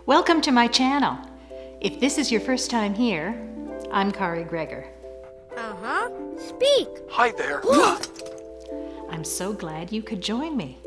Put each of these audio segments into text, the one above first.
Welcome to my channel. If this is your first time here, I'm Kari Gregor. Speak. Hi there. I'm so glad you could join me.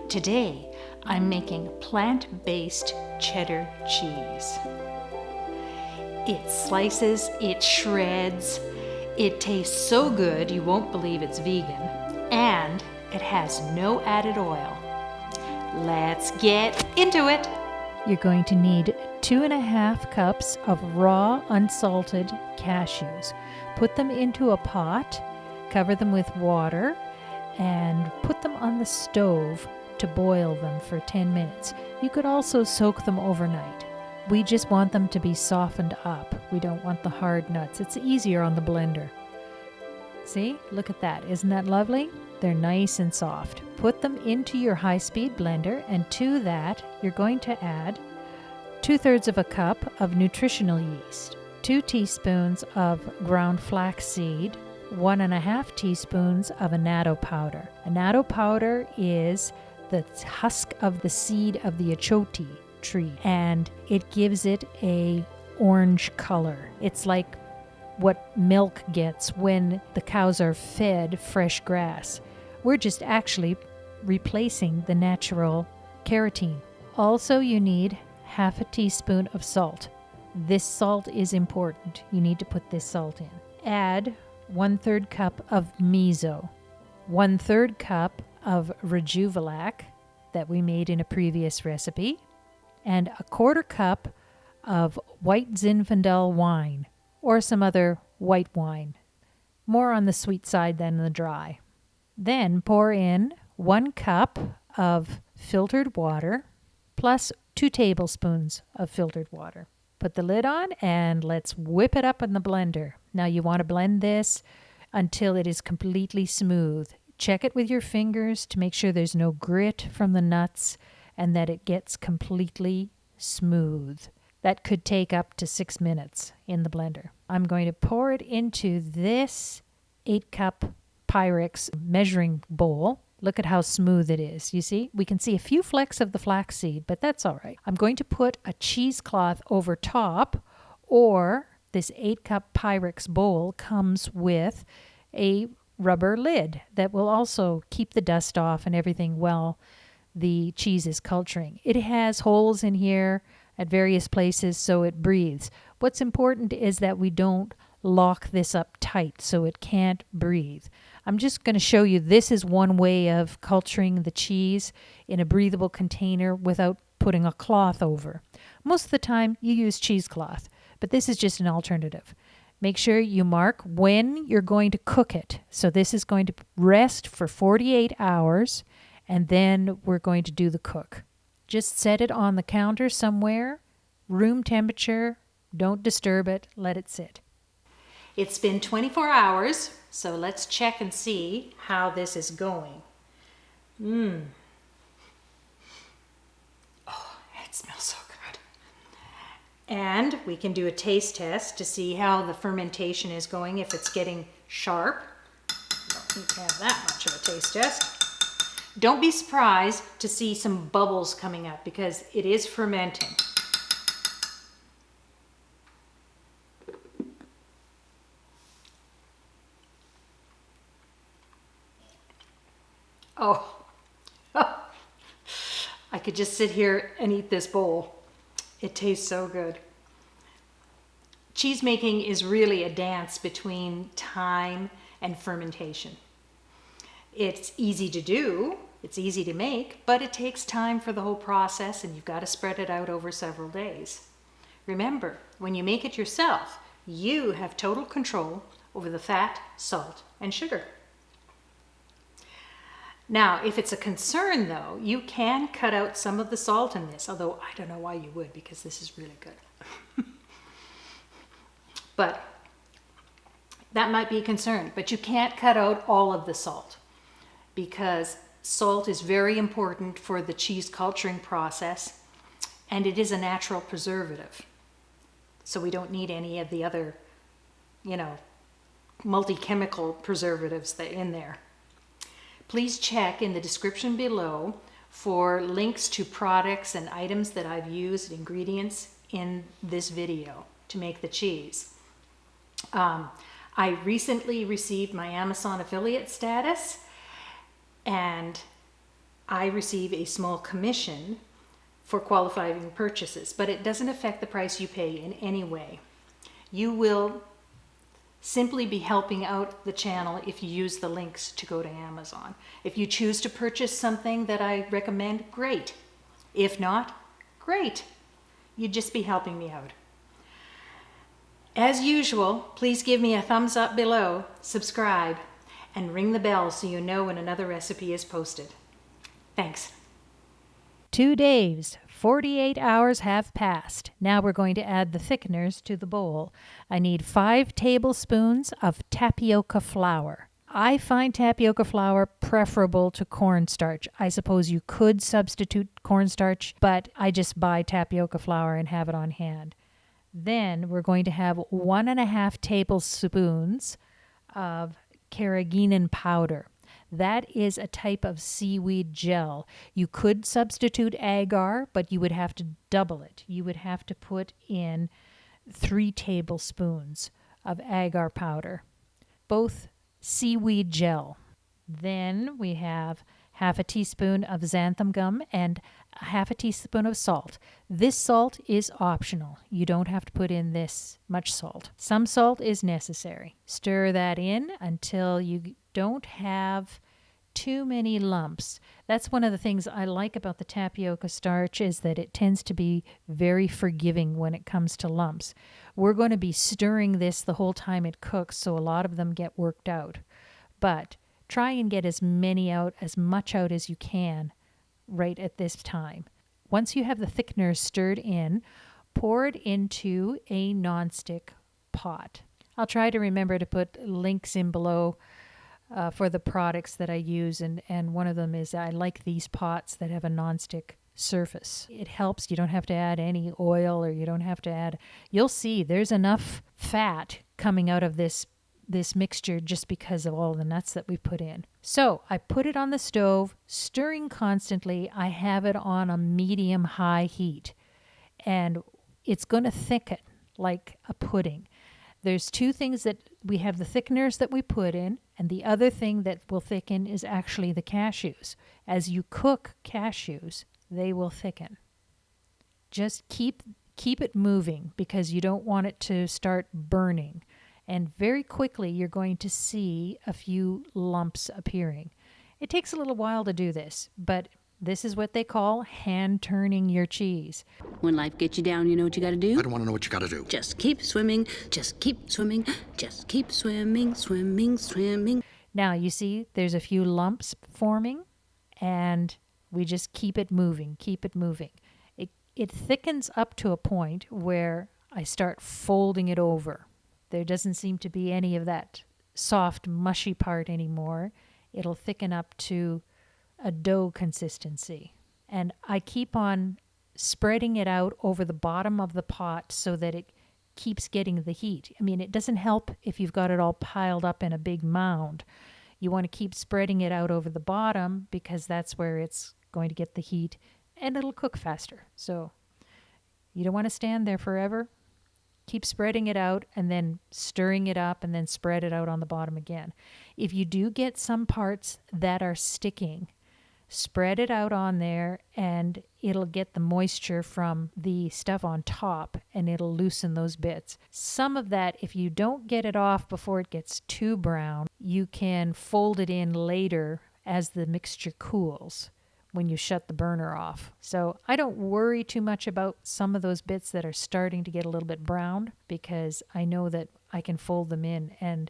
Today, I'm making plant-based cheddar cheese. It slices, it shreds, it tastes so good you won't believe it's vegan, and it has no added oil. Let's get into it. You're going to need 2.5 cups of raw, unsalted cashews. Put them into a pot, cover them with water, and put them on the stove to boil them for 10 minutes. You could also soak them overnight. We just want them to be softened up. We don't want the hard nuts. It's easier on the blender. See? Look at that. Isn't that lovely? They're nice and soft. Put them into your high-speed blender, and to that, you're going to add 2/3 of a cup of nutritional yeast, 2 teaspoons of ground flaxseed, 1.5 teaspoons of annatto powder. Annatto powder is the husk of the seed of the achoti tree, and it gives it a orange color. It's like what milk gets when the cows are fed fresh grass. We're just actually replacing the natural carotene. Also, you need 1/2 teaspoon of salt. This salt is important. You need to put this salt in. Add 1/3 cup of miso, 1/3 cup of Rejuvelac that we made in a previous recipe, and 1/4 cup of white Zinfandel wine or some other white wine, more on the sweet side than the dry. Then pour in 1 cup of filtered water plus 2 tablespoons of filtered water. Put the lid on and let's whip it up in the blender. Now you want to blend this until it is completely smooth. Check it with your fingers to make sure there's no grit from the nuts and that it gets completely smooth. That could take up to 6 minutes in the blender. I'm going to pour it into this 8-cup Pyrex measuring bowl. Look at how smooth it is. You see? We can see a few flecks of the flaxseed, but that's all right. I'm going to put a cheesecloth over top, or this 8-cup Pyrex bowl comes with a rubber lid that will also keep the dust off and everything while the cheese is culturing. It has holes in here at various places so it breathes. What's important is that we don't lock this up tight so it can't breathe. I'm just going to show you this is one way of culturing the cheese in a breathable container without putting a cloth over. Most of the time you use cheesecloth, but this is just an alternative. Make sure you mark when you're going to cook it. So this is going to rest for 48 hours and then we're going to do the cook. Just set it on the counter somewhere, room temperature, don't disturb it, let it sit. It's been 24 hours, so let's check and see how this is going. Oh, it smells so good. And we can do a taste test to see how the fermentation is going, if it's getting sharp. Don't need to have that much of a taste test. Don't be surprised to see some bubbles coming up because it is fermenting. Oh, I could just sit here and eat this bowl. It tastes so good. Cheese making is really a dance between time and fermentation. It's easy to do, it's easy to make, but it takes time for the whole process and you've got to spread it out over several days. Remember, when you make it yourself, you have total control over the fat, salt, and sugar. Now, if it's a concern though, you can cut out some of the salt in this, although I don't know why you would because this is really good. But that might be a concern, but you can't cut out all of the salt because salt is very important for the cheese culturing process and it is a natural preservative. So we don't need any of the other, multi-chemical preservatives that are in there. Please check in the description below for links to products and items that I've used, ingredients in this video to make the cheese. I recently received my Amazon affiliate status, and I receive a small commission for qualifying purchases, but it doesn't affect the price you pay in any way. You will simply be helping out the channel if you use the links to go to Amazon. If you choose to purchase something that I recommend, great. If not, great. You'd just be helping me out. As usual, please give me a thumbs up below, subscribe, and ring the bell so you know when another recipe is posted. Thanks. 2 days, 48 hours have passed. Now we're going to add the thickeners to the bowl. I need 5 tablespoons of tapioca flour. I find tapioca flour preferable to cornstarch. I suppose you could substitute cornstarch, but I just buy tapioca flour and have it on hand. Then we're going to have 1.5 tablespoons of carrageenan powder. That is a type of seaweed gel. You could substitute agar, but you would have to double it. You would have to put in 3 tablespoons of agar powder, both seaweed gel. Then we have 1/2 teaspoon of xanthan gum and 1/2 teaspoon of salt. This salt is optional. You don't have to put in this much salt. Some salt is necessary. Stir that in until you don't have too many lumps. That's one of the things I like about the tapioca starch, is that it tends to be very forgiving when it comes to lumps. We're going to be stirring this the whole time it cooks, so a lot of them get worked out. But try and get as much out as you can right at this time. Once you have the thickener stirred in, pour it into a nonstick pot. I'll try to remember to put links in below for the products that I use, and one of them is I like these pots that have a nonstick surface. It helps. You don't have to add any oil, or you don't have to add, you'll see there's enough fat coming out of this mixture just because of all the nuts that we put in. So I put it on the stove, stirring constantly. I have it on a medium-high heat, and it's going to thicken like a pudding. There's 2 things that we have: the thickeners that we put in, and the other thing that will thicken is actually the cashews. As you cook cashews, they will thicken. Just keep it moving, because you don't want it to start burning. And very quickly, you're going to see a few lumps appearing. It takes a little while to do this, but this is what they call hand-turning your cheese. When life gets you down, you know what you gotta do? I don't want to know what you got to do. Just keep swimming, just keep swimming, just keep swimming, swimming, swimming. Now, you see there's a few lumps forming, and we just keep it moving, keep it moving. It thickens up to a point where I start folding it over. There doesn't seem to be any of that soft, mushy part anymore. It'll thicken up to a dough consistency. And I keep on spreading it out over the bottom of the pot so that it keeps getting the heat. I mean, it doesn't help if you've got it all piled up in a big mound. You want to keep spreading it out over the bottom, because that's where it's going to get the heat, and it'll cook faster. So you don't want to stand there forever. Keep spreading it out and then stirring it up, and then spread it out on the bottom again. If you do get some parts that are sticking, spread it out on there, and it'll get the moisture from the stuff on top, and it'll loosen those bits. Some of that, if you don't get it off before it gets too brown, you can fold it in later as the mixture cools, when you shut the burner off. So I don't worry too much about some of those bits that are starting to get a little bit brown, because I know that I can fold them in and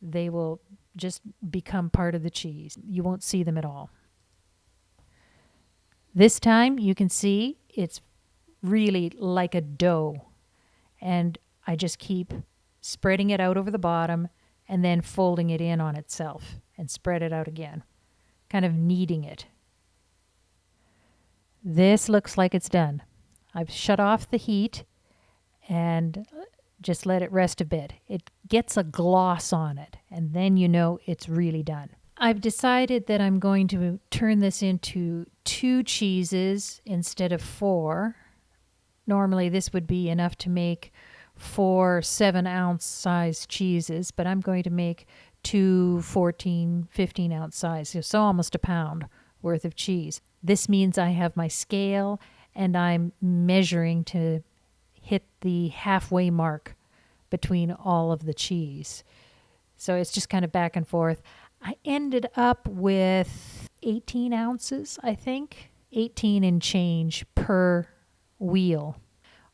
they will just become part of the cheese. You won't see them at all. This time you can see it's really like a dough, and I just keep spreading it out over the bottom and then folding it in on itself and spread it out again, kind of kneading it. This looks like it's done. I've shut off the heat and just let it rest a bit. It gets a gloss on it, and then you know it's really done. I've decided that I'm going to turn this into 2 cheeses instead of 4. Normally this would be enough to make 4 7-ounce size cheeses, but I'm going to make 2 14, 15-ounce size, so almost a pound worth of cheese. This means I have my scale and I'm measuring to hit the halfway mark between all of the cheese. So it's just kind of back and forth. I ended up with 18 ounces, I think, 18 and change per wheel.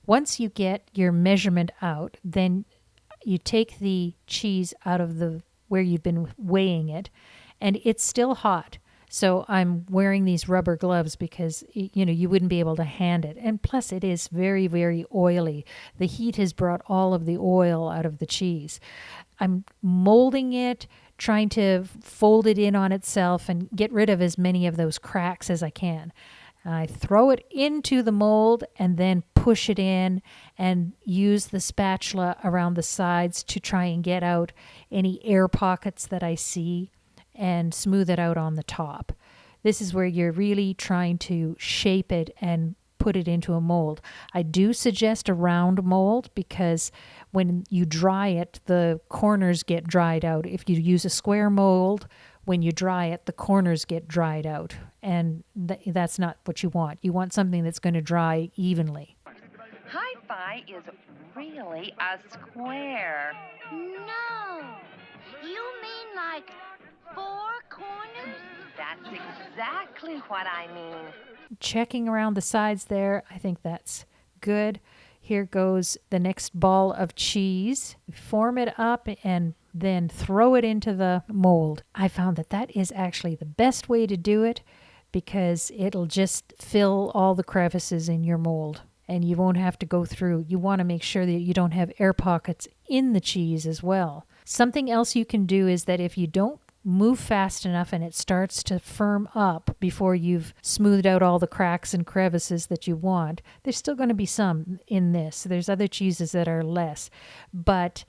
Once you get your measurement out, then you take the cheese out of the where you've been weighing it, and it's still hot. So I'm wearing these rubber gloves because, you wouldn't be able to hand it. And plus it is very, very oily. The heat has brought all of the oil out of the cheese. I'm molding it, trying to fold it in on itself and get rid of as many of those cracks as I can. I throw it into the mold and then push it in and use the spatula around the sides to try and get out any air pockets that I see and smooth it out on the top. This is where you're really trying to shape it and put it into a mold. I do suggest a round mold because when you dry it, the corners get dried out. If you use a square mold, when you dry it, the corners get dried out, and that's not what you want. You want something that's going to dry evenly. Hi-Fi is really a square. No. You mean like 4 corners? That's exactly what I mean. Checking around the sides there, I think that's good. Here goes the next ball of cheese. Form it up and then throw it into the mold. I found that that is actually the best way to do it because it'll just fill all the crevices in your mold and you won't have to go through. You want to make sure that you don't have air pockets in the cheese as well. Something else you can do is that if you don't move fast enough and it starts to firm up before you've smoothed out all the cracks and crevices that you want, there's still going to be some in this. There's other cheeses that are less, but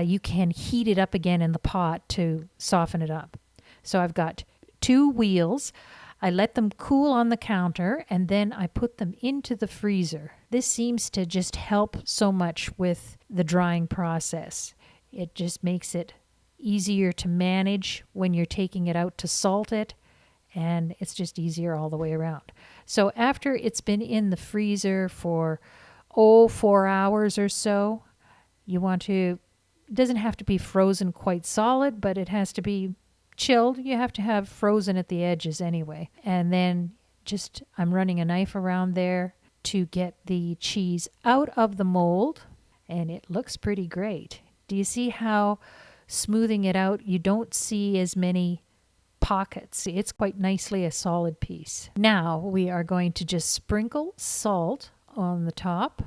you can heat it up again in the pot to soften it up. So I've got 2 wheels. I let them cool on the counter and then I put them into the freezer. This seems to just help so much with the drying process. It just makes it easier to manage when you're taking it out to salt it, and it's just easier all the way around. So after it's been in the freezer for 4 hours or so, you want to, it doesn't have to be frozen quite solid, but it has to be chilled. You have to have frozen at the edges anyway. And then just I'm running a knife around there to get the cheese out of the mold, and it looks pretty great. Do you see how smoothing it out, you don't see as many pockets? It's quite nicely a solid piece. Now we are going to just sprinkle salt on the top,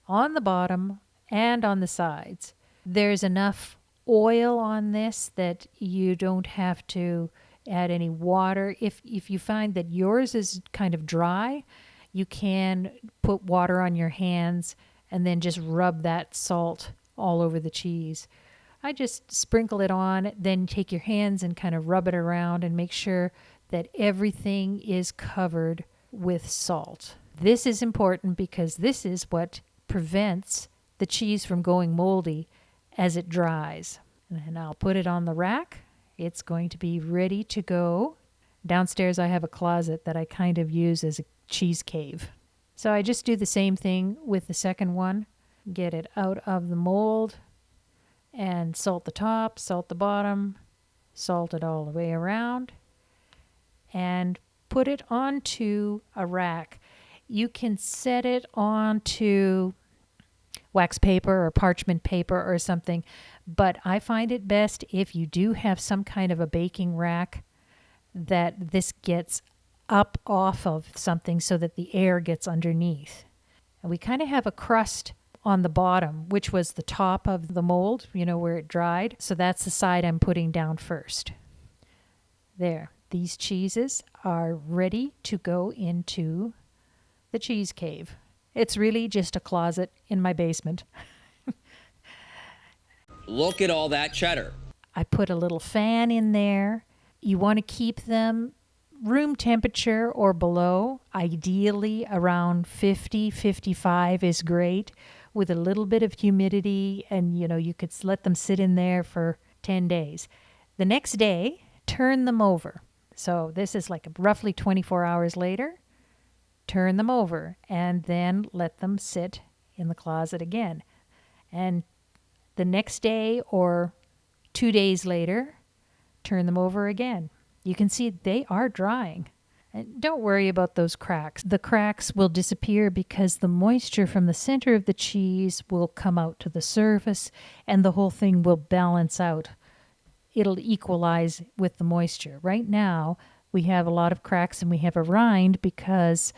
on the bottom, and on the sides. There's enough oil on this that you don't have to add any water. If you find that yours is kind of dry, you can put water on your hands and then just rub that salt all over the cheese. I just sprinkle it on, then take your hands and kind of rub it around and make sure that everything is covered with salt. This is important because this is what prevents the cheese from going moldy as it dries. And I'll put it on the rack. It's going to be ready to go. Downstairs I have a closet that I kind of use as a cheese cave. So I just do the same thing with the second one. Get it out of the mold and salt the top, salt the bottom, salt it all the way around, and put it onto a rack. You can set it onto wax paper or parchment paper or something, but I find it best if you do have some kind of a baking rack that this gets up off of something so that the air gets underneath. And we kind of have a crust on the bottom, which was the top of the mold, where it dried. So that's the side I'm putting down first. There, these cheeses are ready to go into the cheese cave. It's really just a closet in my basement. Look at all that cheddar. I put a little fan in there You want to keep them room temperature or below. Ideally around 50, 55 is great with a little bit of humidity, and you could let them sit in there for 10 days. The next day, turn them over. So this is like roughly 24 hours later. Turn them over and then let them sit in the closet again. And the next day or 2 days later, turn them over again. You can see they are drying. And don't worry about those cracks. The cracks will disappear because the moisture from the center of the cheese will come out to the surface and the whole thing will balance out. It'll equalize with the moisture. Right now, we have a lot of cracks and we have a rind because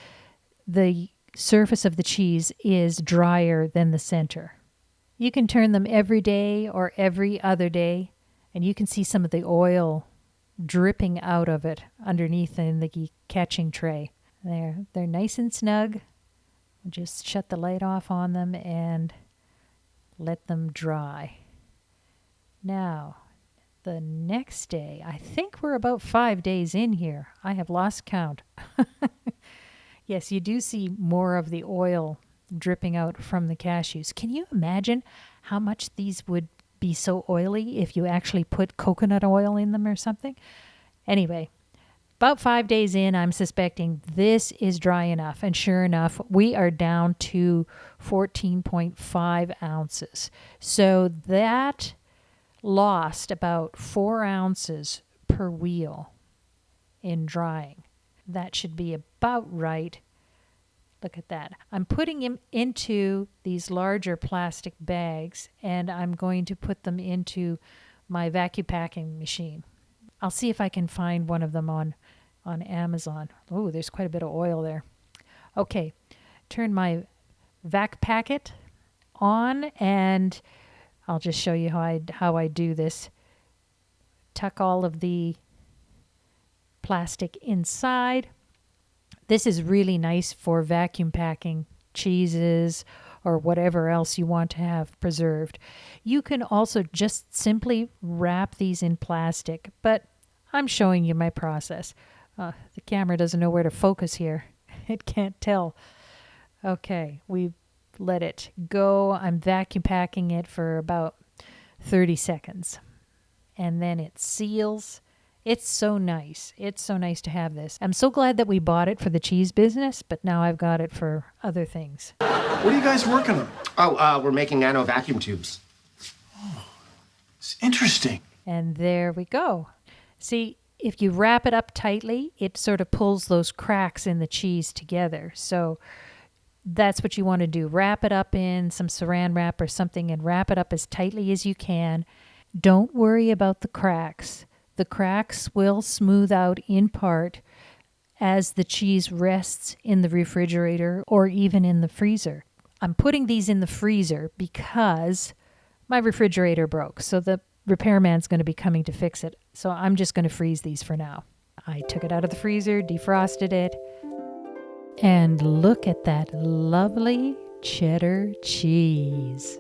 the surface of the cheese is drier than the center. You can turn them every day or every other day, and you can see some of the oil dripping out of it underneath in the catching tray. They're nice and snug. Just shut the light off on them and let them dry. Now, the next day, I think we're about 5 days in here. I have lost count. Yes, you do see more of the oil dripping out from the cashews. Can you imagine how much these would be so oily if you actually put coconut oil in them or something? Anyway, about 5 days in, I'm suspecting this is dry enough. And sure enough, we are down to 14.5 ounces. So that lost about 4 ounces per wheel in drying. That should be about right. Look at that. I'm putting him into these larger plastic bags, and I'm going to put them into my vacuum packing machine. I'll see if I can find one of them on Amazon. Oh, there's quite a bit of oil there. Okay, turn my vac packet on, and I'll just show you how I do this. Tuck all of the plastic inside. This is really nice for vacuum packing cheeses or whatever else you want to have preserved. You can also just simply wrap these in plastic, but I'm showing you my process. The camera doesn't know where to focus here. It can't tell. Okay, we let it go. I'm vacuum packing it for about 30 seconds. And then it seals. It's so nice. It's so nice to have this. I'm so glad that we bought it for the cheese business, but now I've got it for other things. What are you guys working on? Oh, we're making nano vacuum tubes. Oh, it's interesting. And there we go. See, if you wrap it up tightly, it sort of pulls those cracks in the cheese together. So that's what you want to do. Wrap it up in some saran wrap or something and wrap it up as tightly as you can. Don't worry about the cracks. The cracks will smooth out in part as the cheese rests in the refrigerator or even in the freezer. I'm putting these in the freezer because my refrigerator broke, so the repairman's going to be coming to fix it. So I'm just going to freeze these for now. I took it out of the freezer, defrosted it, and look at that lovely cheddar cheese.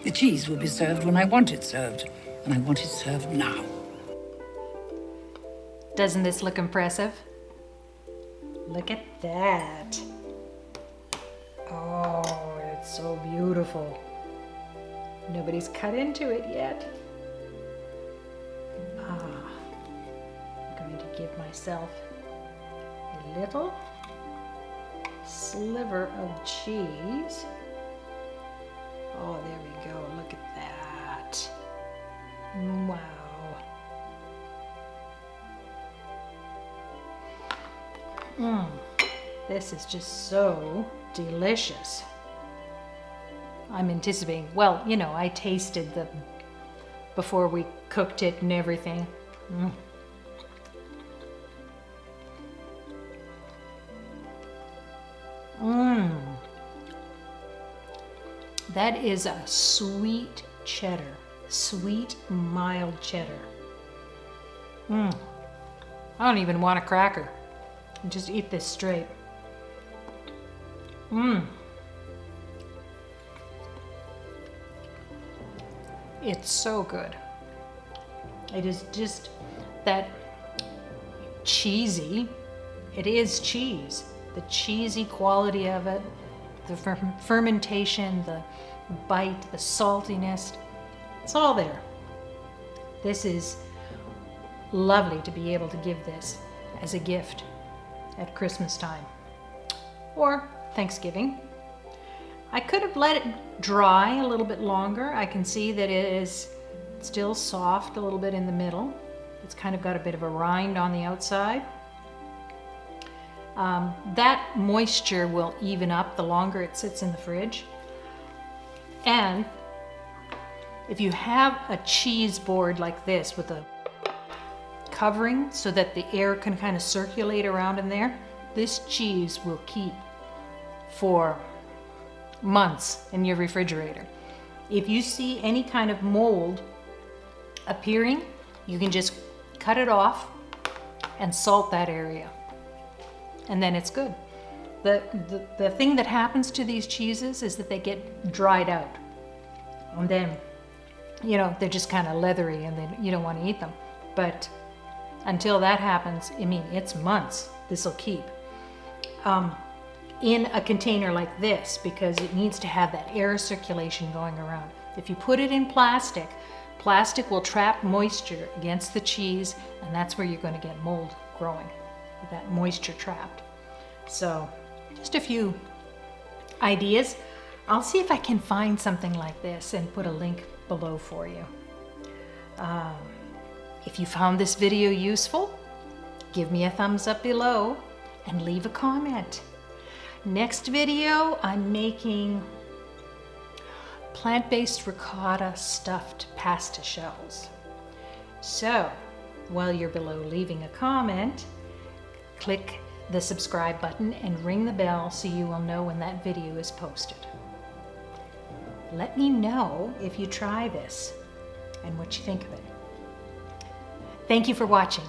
The cheese will be served when I want it served, and I want it served now. Doesn't this look impressive? Look at that. Oh, it's so beautiful. Nobody's cut into it yet. I'm going to give myself a little sliver of cheese. Oh, there we go. Look at that. Wow. This is just so delicious. I'm anticipating, well, you know, I tasted the before we cooked it and everything. That is a sweet cheddar, sweet mild cheddar. I don't even want a cracker. Just eat this straight. It's so good. It is just that cheesy. It is cheese. The cheesy quality of it, the fermentation, the bite, the saltiness, it's all there. This is lovely to be able to give this as a gift at Christmas time or Thanksgiving. I could have let it dry a little bit longer. I can see that it is still soft a little bit in the middle. It's kind of got a bit of a rind on the outside. That moisture will even up the longer it sits in the fridge. And if you have a cheese board like this with a covering so that the air can kind of circulate around in there, this cheese will keep for months in your refrigerator. If you see any kind of mold appearing, you can just cut it off and salt that area, and then it's good. The thing that happens to these cheeses is that they get dried out, and then, you know, they're just kind of leathery and then you don't want to eat them. But until that happens, I mean, it's months this will keep. In a container like this, because it needs to have that air circulation going around. If you put it in plastic, plastic will trap moisture against the cheese, and that's where you're going to get mold growing, with that moisture trapped. So just a few ideas. I'll see if I can find something like this and put a link below for you. If you found this video useful, give me a thumbs up below and leave a comment. Next video, I'm making plant-based ricotta stuffed pasta shells. So, while you're below leaving a comment, click the subscribe button and ring the bell so you will know when that video is posted. Let me know if you try this and what you think of it. Thank you for watching.